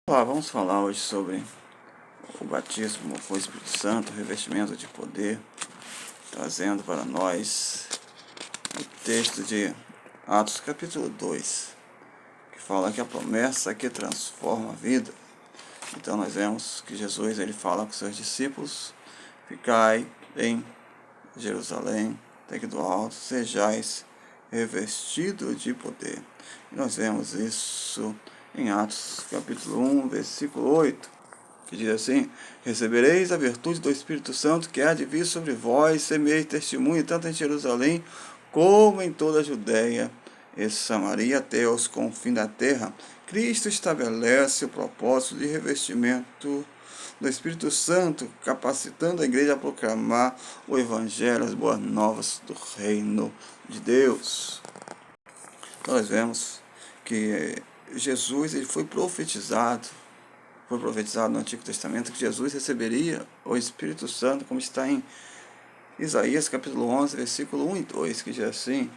Olá, vamos falar hoje sobre o batismo com o Espírito Santo, o revestimento de poder, trazendo para nós o texto de Atos capítulo 2, que fala que a promessa que transforma a vida. Então nós vemos que Jesus ele fala com seus discípulos: ficai em Jerusalém, até que do alto sejais revestidos de poder. E nós vemos isso em Atos capítulo 1, versículo 8, que diz assim: recebereis a virtude do Espírito Santo que há de vir sobre vós, semeis testemunho tanto em Jerusalém como em toda a Judéia e Samaria até os confins da terra. Cristo estabelece o propósito de revestimento do Espírito Santo, capacitando a igreja a proclamar o Evangelho, as boas novas do reino de Deus. Então nós vemos que Jesus ele foi profetizado no Antigo Testamento que Jesus receberia o Espírito Santo, como está em Isaías capítulo 11, versículo 1 e 2, que diz assim: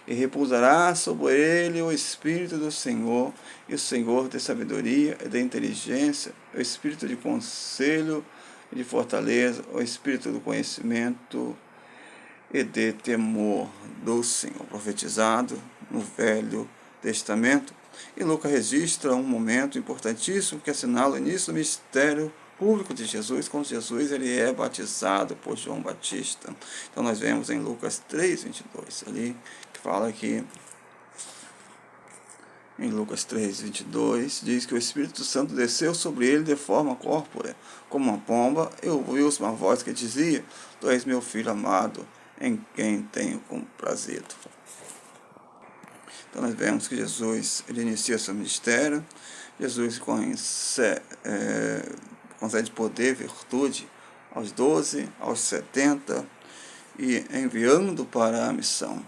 e repousará sobre ele o Espírito do Senhor, e o Senhor de sabedoria e de inteligência, o Espírito de conselho e de fortaleza, o Espírito do conhecimento e de temor do Senhor, profetizado no Velho Testamento. E Lucas registra um momento importantíssimo que assinala o início do ministério público de Jesus, quando Jesus ele é batizado por João Batista. Então nós vemos em Lucas 3:22 ali, que fala que em Lucas 3:22 diz que o Espírito Santo desceu sobre ele de forma corpórea, como uma pomba, e ouviu uma voz que dizia: tu és meu filho amado, em quem tenho comprazido. Então nós vemos que Jesus ele inicia seu ministério, Jesus concede poder, virtude aos 12, aos 70, e enviando para a missão.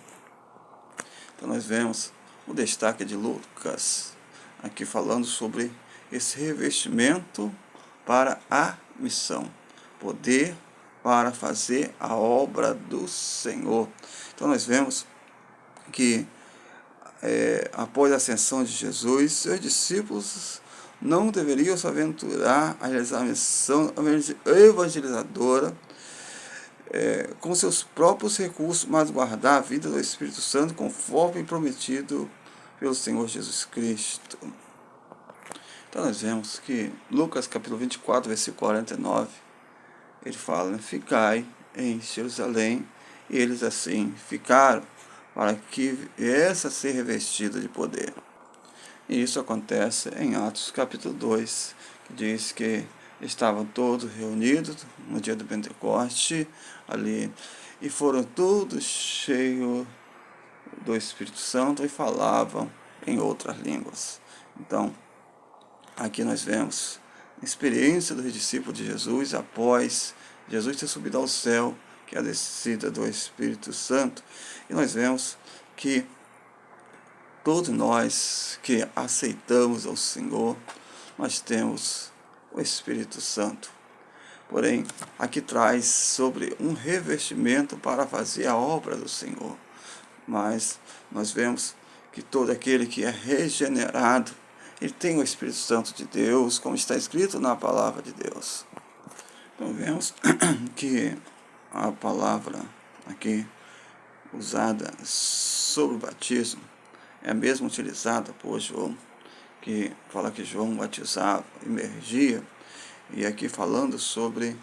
Então nós vemos o destaque de Lucas, aqui falando sobre esse revestimento para a missão, poder para fazer a obra do Senhor. Então nós vemos que após a ascensão de Jesus, seus discípulos não deveriam se aventurar a realizar a missão evangelizadora com seus próprios recursos, mas guardar a vida do Espírito Santo conforme prometido pelo Senhor Jesus Cristo. Então nós vemos que Lucas capítulo 24, versículo 49, ele fala: ficai em Jerusalém, e eles assim ficaram, para que viesse a ser revestida de poder. E isso acontece em Atos capítulo 2, que diz que estavam todos reunidos no dia do Pentecoste ali, e foram todos cheios do Espírito Santo e falavam em outras línguas. Então, aqui nós vemos a experiência dos discípulos de Jesus após Jesus ter subido ao céu, que é a descida do Espírito Santo, e nós vemos que todos nós que aceitamos ao Senhor, nós temos o Espírito Santo. Porém, aqui traz sobre um revestimento para fazer a obra do Senhor. Mas nós vemos que todo aquele que é regenerado, ele tem o Espírito Santo de Deus, como está escrito na palavra de Deus. Então vemos que a palavra aqui usada sobre o batismo é a mesma utilizada por João, que fala que João batizava, imergia, e aqui falando sobre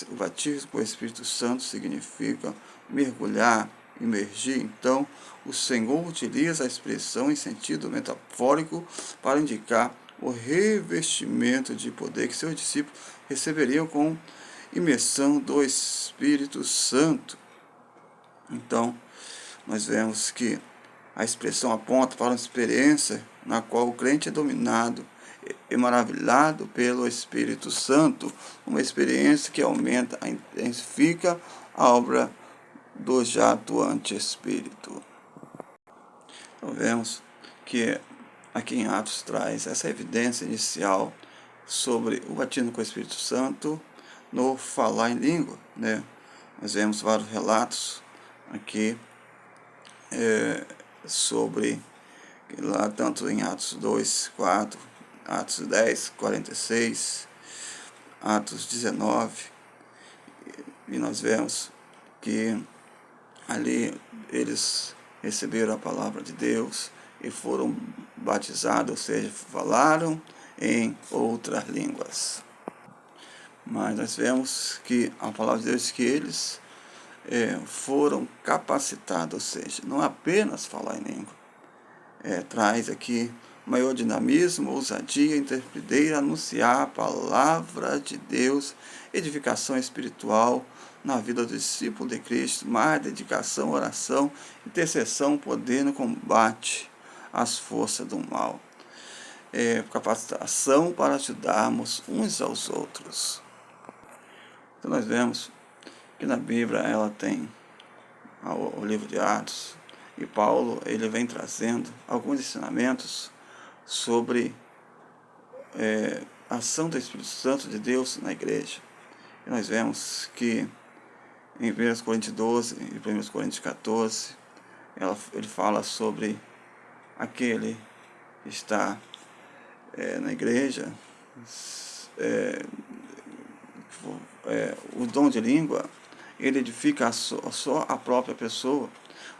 o batismo com o Espírito Santo significa mergulhar, imergir. Então, o Senhor utiliza a expressão em sentido metafórico para indicar o revestimento de poder que seus discípulos receberiam com imersão do Espírito Santo. Então, nós vemos que a expressão aponta para uma experiência na qual o crente é dominado e maravilhado pelo Espírito Santo, uma experiência que aumenta, intensifica a obra do já atuante Espírito. Então vemos que aqui em Atos traz essa evidência inicial sobre o batismo com o Espírito Santo no falar em língua, né? Nós vemos vários relatos aqui sobre lá, tanto em Atos 2, 4, Atos 10, 46, Atos 19, e nós vemos que ali eles receberam a palavra de Deus e foram batizados, ou seja, falaram em outras línguas. Mas nós vemos que a palavra de Deus diz que eles foram capacitados, ou seja, não apenas falar em língua, traz aqui maior dinamismo, ousadia, intrepidez, anunciar a palavra de Deus, edificação espiritual na vida do discípulo de Cristo, mais dedicação, oração, intercessão, poder no combate às forças do mal. Capacitação para ajudarmos uns aos outros. Então nós vemos que na Bíblia ela tem o livro de Atos, e Paulo ele vem trazendo alguns ensinamentos sobre a ação do Espírito Santo de Deus na igreja. E nós vemos que em 1 Coríntios 12 e 1 Coríntios 14, ele fala sobre aquele que está na igreja, o dom de língua, ele edifica só a própria pessoa,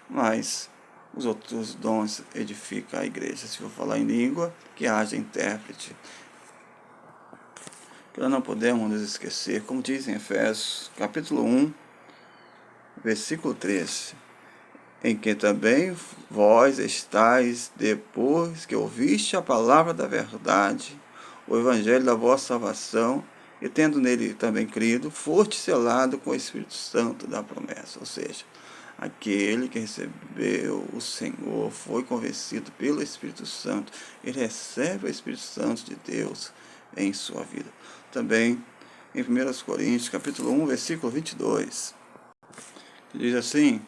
mas os outros dons edificam a igreja. Se eu falar em língua, que haja intérprete. Nós não podemos nos esquecer, como diz em Efésios, capítulo 1, versículo 13, em que também vós estáis, depois que ouviste a palavra da verdade, o evangelho da vossa salvação, e tendo nele também crido, foste selado com o Espírito Santo da promessa. Ou seja, aquele que recebeu o Senhor foi convencido pelo Espírito Santo, ele recebe o Espírito Santo de Deus em sua vida. Também em 1 Coríntios, capítulo 1, versículo 22, que diz assim,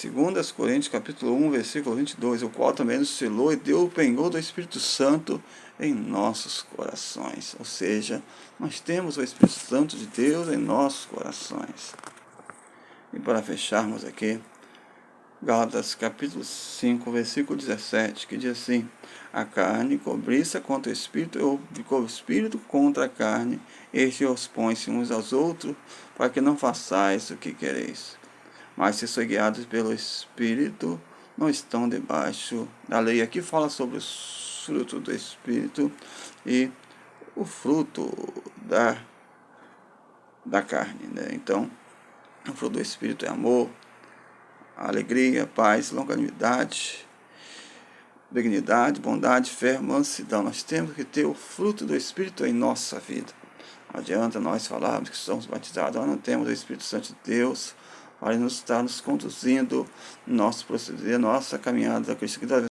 2 Coríntios, capítulo 1, versículo 22, o qual também nos selou e deu o penhor do Espírito Santo em nossos corações. Ou seja, nós temos o Espírito Santo de Deus em nossos corações. E para fecharmos aqui, Gálatas capítulo 5, versículo 17, que diz assim, a carne cobiça contra o Espírito, e o Espírito contra a carne, estes opõem-se uns aos outros, para que não façais o que quereis. Mas se sois guiados pelo Espírito, não estão debaixo da lei. Aqui fala sobre os frutos do Espírito e o fruto da carne, né? Então, o fruto do Espírito é amor, alegria, paz, longanimidade, benignidade, bondade, fé, mansidão. Nós temos que ter o fruto do Espírito em nossa vida. Não adianta nós falarmos que somos batizados, nós não temos o Espírito Santo de Deus para estar nos conduzindo no nosso proceder, nossa caminhada da Cristo.